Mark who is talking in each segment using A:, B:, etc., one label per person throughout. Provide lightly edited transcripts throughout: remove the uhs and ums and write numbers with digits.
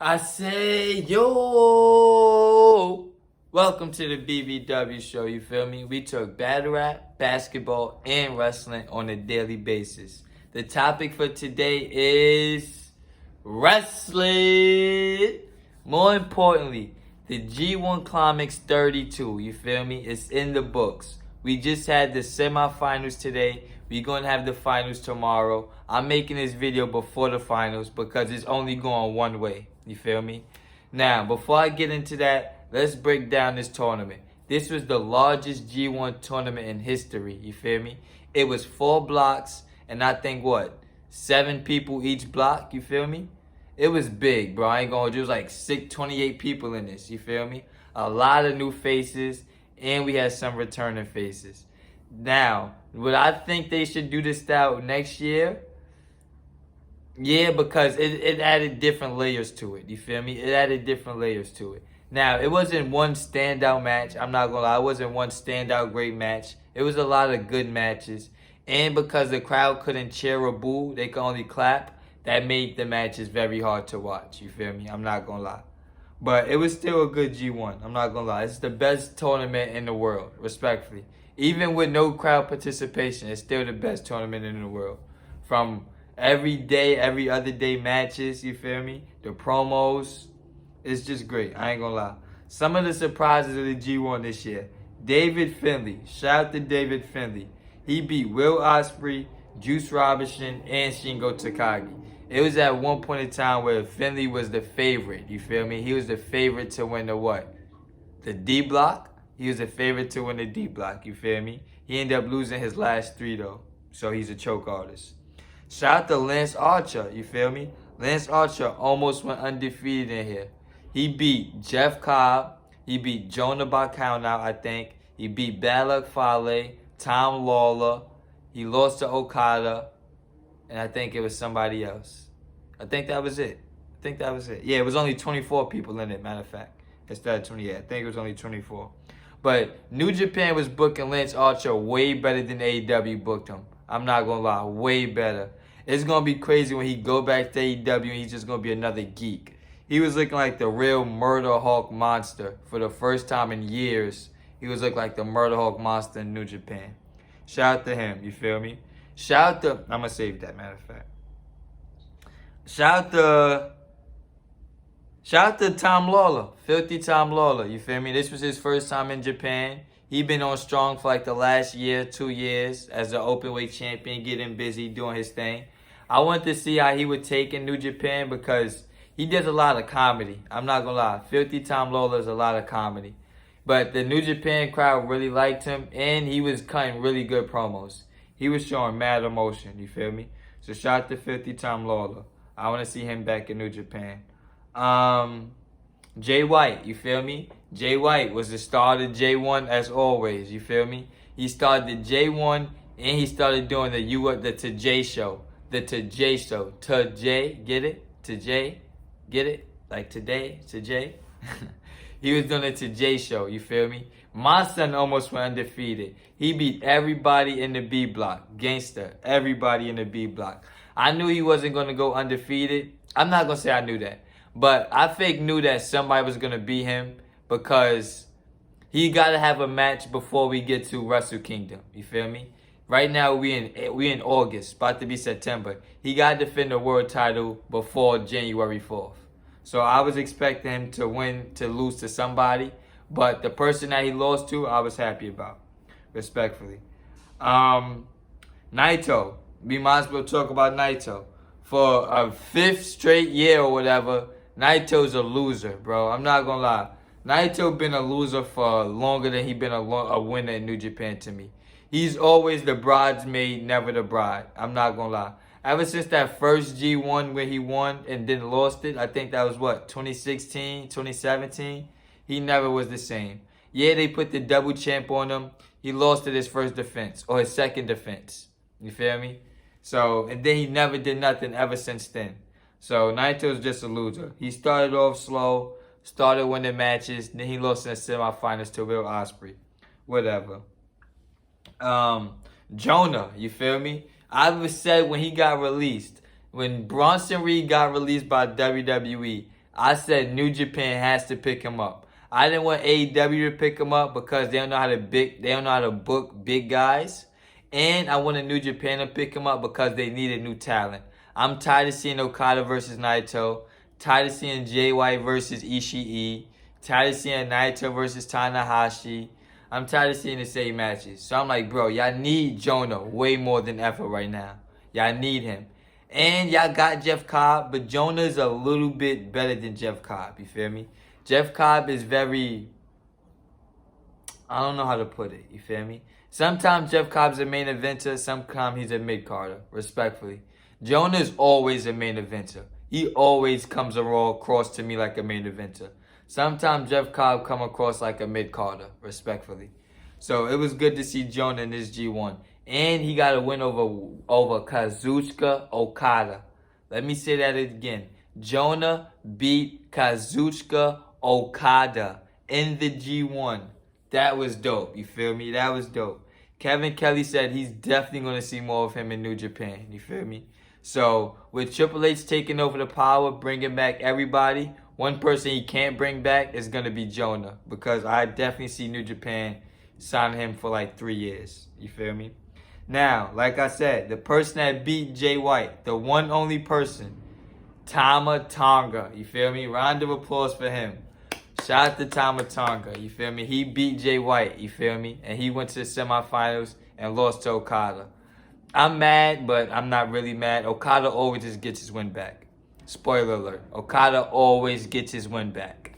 A: I say, yo! Welcome to the BBW show, you feel me? We talk battle rap, basketball, and wrestling on a daily basis. The topic for today is wrestling. More importantly, the G1 Climax 32, you feel me? It's in the books. We just had the semifinals today. We're going to have the finals tomorrow. I'm making this video before the finals because it's only going one way. You feel me? Now, before I get into that, let's break down this tournament. This was the largest G1 tournament in history. You feel me? It was 4 blocks, and I think, 7 people each block. You feel me? It was big, bro. I ain't gonna hold you. It was like 28 people in this. You feel me? A lot of new faces, and we had some returning faces. Now, would I think they should do this style next year? Yeah, because it added different layers to it. You feel me? It added different layers to it. Now, it wasn't one standout match. I'm not going to lie. It wasn't one standout great match. It was a lot of good matches. And because the crowd couldn't cheer or boo, they could only clap, that made the matches very hard to watch. You feel me? I'm not going to lie. But it was still a good G1. I'm not going to lie. It's the best tournament in the world, respectfully. Even with no crowd participation, it's still the best tournament in the world. From every day, every other day matches, you feel me? The promos, it's just great. I ain't gonna lie. Some of the surprises of the G1 this year. David Finlay. Shout out to David Finlay. He beat Will Ospreay, Juice Robinson, and Shingo Takagi. It was at one point in time where Finlay was the favorite, you feel me? He was the favorite to win the what? The D block? He was the favorite to win the D block, you feel me? He ended up losing his last 3 though. So he's a choke artist. Shout out to Lance Archer, you feel me? Lance Archer almost went undefeated in here. He beat Jeff Cobb. He beat Jonah by countout, I think. He beat Bad Luck Fale, Tom Lola. He lost to Okada. And I think it was somebody else. I think that was it. Yeah, it was only 24 people in it, matter of fact. Instead of 28. I think it was only 24. But New Japan was booking Lance Archer way better than AEW booked him. I'm not going to lie. Way better. It's going to be crazy when he go back to AEW and he's just going to be another geek. He was looking like the real Murder Hawk monster for the first time in years. He was looking like the Murder Hawk monster in New Japan. Shout out to him, you feel me? Shout out to, I'm going to save that, matter of fact. Shout out to Tom Lola, Filthy Tom Lola, you feel me? This was his first time in Japan. He been on strong for like the last year, 2 years as an openweight champion, getting busy, doing his thing. I wanted to see how he would take in New Japan because he does a lot of comedy. I'm not going to lie. Filthy Tom Lola is a lot of comedy. But the New Japan crowd really liked him, and he was cutting really good promos. He was showing mad emotion, you feel me? So shout out to Filthy Tom Lola. I want to see him back in New Japan. Jay White, you feel me? Jay White was the star of J1 as always, you feel me? He started the J1 and he started doing the Today show. The Today show. Today, get it? Today, get it? Like today, Today? He was doing the Today show, you feel me? My son almost went undefeated. He beat everybody in the B block. Gangster. Everybody in the B block. I knew he wasn't going to go undefeated. I'm not going to say I knew that. But I fake knew that somebody was going to beat him because he got to have a match before we get to Wrestle Kingdom. You feel me? Right now we in August, about to be September. He got to defend the world title before January 4th. So I was expecting him to lose to somebody. But the person that he lost to, I was happy about. Respectfully. Naito. We might as well talk about Naito. For a 5th straight year or whatever, Naito's a loser, bro. I'm not gonna lie. Naito been a loser for longer than he been a winner in New Japan to me. He's always the bridesmaid, never the bride. I'm not gonna lie. Ever since that first G1 where he won and then lost it, I think that was 2016, 2017? He never was the same. Yeah, they put the double champ on him. He lost at his first defense or his second defense. You feel me? So, and then he never did nothing ever since then. So, Naito's just a loser. He started off slow, started winning matches, then he lost in the semifinals to Will Ospreay. Whatever. Jonah, you feel me? I was said when he got released, when Bronson Reed got released by WWE, I said New Japan has to pick him up. I didn't want AEW to pick him up because they don't know how to book big guys. And I wanted New Japan to pick him up because they needed new talent. I'm tired of seeing Okada versus Naito. Tired of seeing Jay White versus Ishii. Tired of seeing Naito versus Tanahashi. I'm tired of seeing the same matches. So I'm like, bro, y'all need Jonah way more than ever right now. Y'all need him. And y'all got Jeff Cobb, but Jonah is a little bit better than Jeff Cobb. You feel me? Jeff Cobb is very... I don't know how to put it. You feel me? Sometimes Jeff Cobb's a main eventer. Sometimes he's a mid-carder. Respectfully. Jonah is always a main eventer. He always comes across to me like a main eventer. Sometimes Jeff Cobb come across like a mid-carder. Respectfully. So it was good to see Jonah in this G1. And he got a win over Kazuchika Okada. Let me say that again. Jonah beat Kazuchika Okada in the G1. That was dope. You feel me? That was dope. Kevin Kelly said he's definitely going to see more of him in New Japan. You feel me? So, with Triple H taking over the power, bringing back everybody, one person he can't bring back is going to be Jonah. Because I definitely see New Japan sign him for like 3 years. You feel me? Now, like I said, the person that beat Jay White, the one only person, Tama Tonga. You feel me? Round of applause for him. Shout out to Tama Tonga. You feel me? He beat Jay White. You feel me? And he went to the semifinals and lost to Okada. I'm mad, but I'm not really mad. Okada always just gets his win back. Spoiler alert. Okada always gets his win back.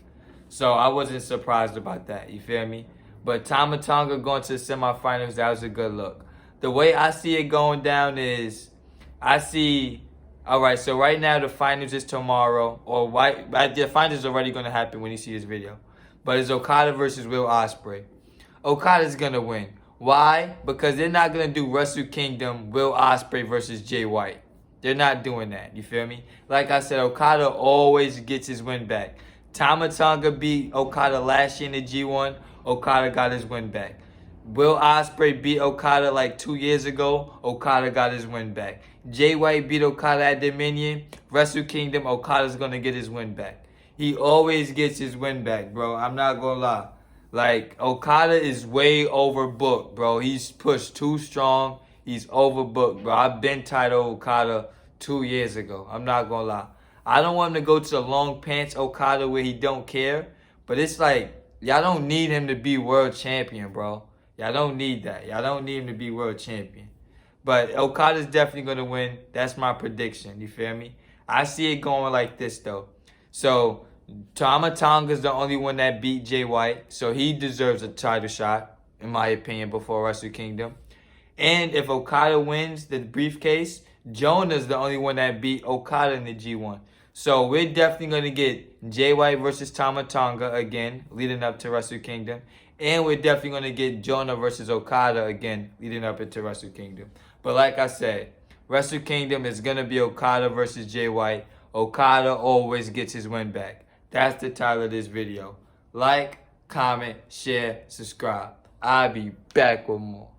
A: So I wasn't surprised about that. You feel me? But Tama Tonga going to the semifinals, that was a good look. The way I see it going down is, I see... Alright, so right now the finals is tomorrow. The finals is already going to happen when you see this video. But it's Okada versus Will Ospreay. Okada's going to win. Why? Because they're not going to do Wrestle Kingdom Will Ospreay versus Jay White. They're not doing that. You feel me? Like I said, Okada always gets his win back. Tama Tonga beat Okada last year in the G1. Okada got his win back. Will Ospreay beat Okada like 2 years ago. Okada got his win back. Jay White beat Okada at Dominion. Wrestle Kingdom, Okada's going to get his win back. He always gets his win back, bro. I'm not going to lie. Like, Okada is way overbooked, bro. He's pushed too strong. He's overbooked, bro. I've been tired of Okada 2 years ago. I'm not going to lie. I don't want him to go to the long pants Okada where he don't care. But it's like, y'all don't need him to be world champion, bro. Y'all don't need that. Y'all don't need him to be world champion. But Okada's definitely going to win. That's my prediction. You feel me? I see it going like this, though. So, Tama Tonga's the only one that beat Jay White. So, he deserves a title shot, in my opinion, before Wrestle Kingdom. And if Okada wins the briefcase, Jonah's the only one that beat Okada in the G1. So, we're definitely going to get Jay White versus Tama Tonga again, leading up to Wrestle Kingdom. And we're definitely going to get Jonah versus Okada again, leading up into Wrestle Kingdom. But like I said, Wrestle Kingdom is going to be Okada versus Jay White. Okada always gets his win back. That's the title of this video. Like, comment, share, subscribe. I'll be back with more.